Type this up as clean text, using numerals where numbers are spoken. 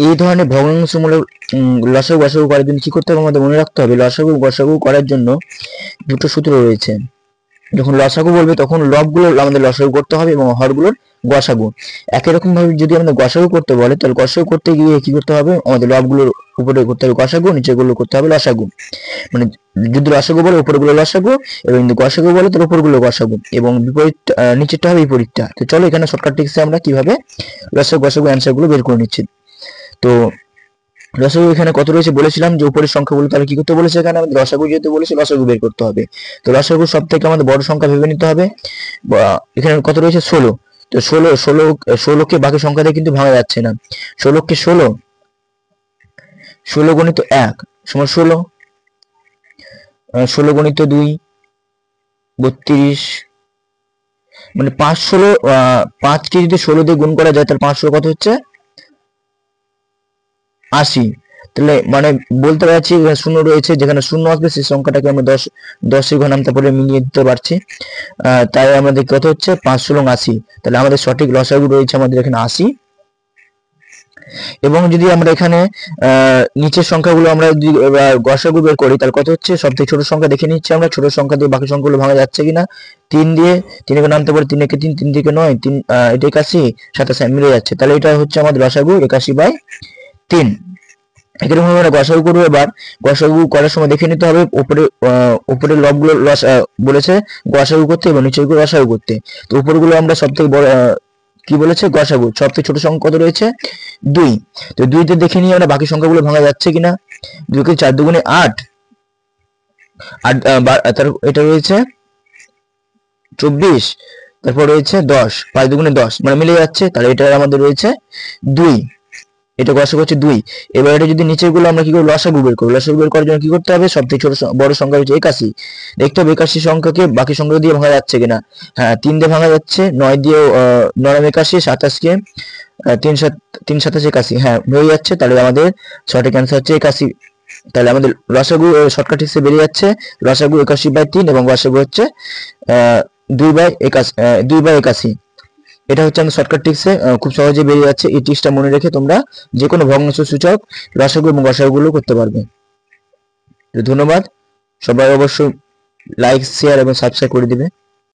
এই ধরনের ভগ্নাংশমূলক লসাগু গসাগু করার জন্য কি করতে হবে আমাদের মনে রাখতে হবে, লসাগু গসাগু করার জন্য দুটো সূত্র রয়েছে। যখন লসাগু বলবে তখন লবগুলো আমাদের লসাগু করতে হবে এবং হরগুলোর গসাগু। একই রকম ভাবে যদি আমাদের গসাগু করতে বলে তাহলে গসাগু করতে গিয়ে কি করতে হবে, আমাদের লবগুলোর উপরে করতে হবে গসাগু, নিচেগুলো করতে হবে লসাগু। মানে যদি লসাগু বলে উপরগুলো লসাগু এবং যদি গসাগু বলে তাহলে উপরগুলো গসাগু এবং বিপরীত নিচেরটা হবে বিপরীতটা। তো চলো এখানে শর্টকাট ট্রিক্সে আমরা কিভাবে লসাগু গসাগু অ্যান্সার গুলো বের করে নিচ্ছি। তো লসাগু এখানে কত রয়েছে বলেছিলাম যে উপরের সংখ্যাগুলো, তাহলে কি করতে বলেছে এখানে আমাদের লসাগু যেহেতু বলেছে লসাগু বের করতে হবে। তো লসাগু সব থেকে আমাদের বড় সংখ্যা ভেবে নিতে হবে। এখানে কত রয়েছে 16। তো 16কে বাকি সংখ্যা দিয়ে কিন্তু ভাঙা যাচ্ছে না। 16কে 16 গুণিত 1 সমান 16, 16 গুণিত 2 32, মানে 516। 5কে যদি 16 দিয়ে গুণ করা যায় তাহলে 516 কত হচ্ছে 80। তাহলে মানে বলতে পারছি শূন্য রয়েছে, যেখানে শূন্য আসবে সেই সংখ্যাটাকে আমরা 10 ঘর নামতে পরে মিলিয়ে দিতে পারছি। তাই আমাদের কত হচ্ছে 580। তাহলে আমাদের সঠিক লসাগু রয়েছে আমাদের এখানে 80। এবং যদি আমরা এখানে নিচের সংখ্যাগুলো আমরা যদি গসাগু বের করি তাহলে কত হচ্ছে, সবথেকে ছোট সংখ্যা দেখে নিচ্ছি আমরা, ছোট সংখ্যা দিয়ে বাকি সংখ্যাগুলো ভাঙা যাচ্ছে কিনা। 3 দিয়ে 3 কে নামতে পারে, 3 একে 3, 3 থেকে 9, 3 এটা 81, 87 মিলে যাচ্ছে। তাহলে এটা হচ্ছে আমাদের লসাগু 81/3। এরকম ভাবে আমরা গসাগু করবো। এবার গসাগু করার সময় দেখে নিতে হবে উপরে লবগুলো বলেছে গসাগু করতে এবং নিচেরগুলো লসাগু করতে। তো উপরগুলো আমরা সবথেকে বড় কি বলেছে গসাগু, সবথেকে ছোট সংখ্যা কত রয়েছে 2। তো 2তে দেখে নিয়ে আমরা বাকি সংখ্যাগুলো ভাঙা যাচ্ছে কিনা। 2 কে 4 দুগুণে 8, এটা রয়েছে 24, তারপর রয়েছে 10, 5 দুগুণে 10, মানে মিলে যাচ্ছে। তাহলে এটা আমাদের রয়েছে 2, এটা গসাগু হচ্ছে 2। এবার এটা যদি নিচের গুলো আমরা কি করব লসাগু বের করব। লসাগু বের করার জন্য কি করতে হবে, সবথেকে ছোট বড় সংখ্যা হচ্ছে 81। দেখতে হবে 81 সংখ্যাকে বাকি সংখ্যা দিয়ে ভাঙা যাচ্ছে কিনা। হ্যাঁ 3 দিয়ে ভাঙা যাচ্ছে, 9 দিয়ে 9 81, 27 কে 3 27 81, হ্যাঁ হয়ে যাচ্ছে। তাহলে আমাদের সঠিক অ্যান্সার হচ্ছে 81। তাহলে আমাদের লসাগু শর্টকাট হিসেবে বেরিয়ে যাচ্ছে লসাগু 81/3 এবং গসাগু হচ্ছে 2/81। এটা হচ্ছে আমাদের শর্টকাট ট্রিক্সে খুব সহজে বেরিয়ে যাচ্ছে। এই ট্রিক্সটা মনে রেখে তোমরা যে কোনো ভগ্নাংশ সূচক লসাগু এবং গসাগু গুলো করতে পারবে। তো ধন্যবাদ, সবাই অবশ্যই লাইক শেয়ার এবং সাবস্ক্রাইব করে দিবে।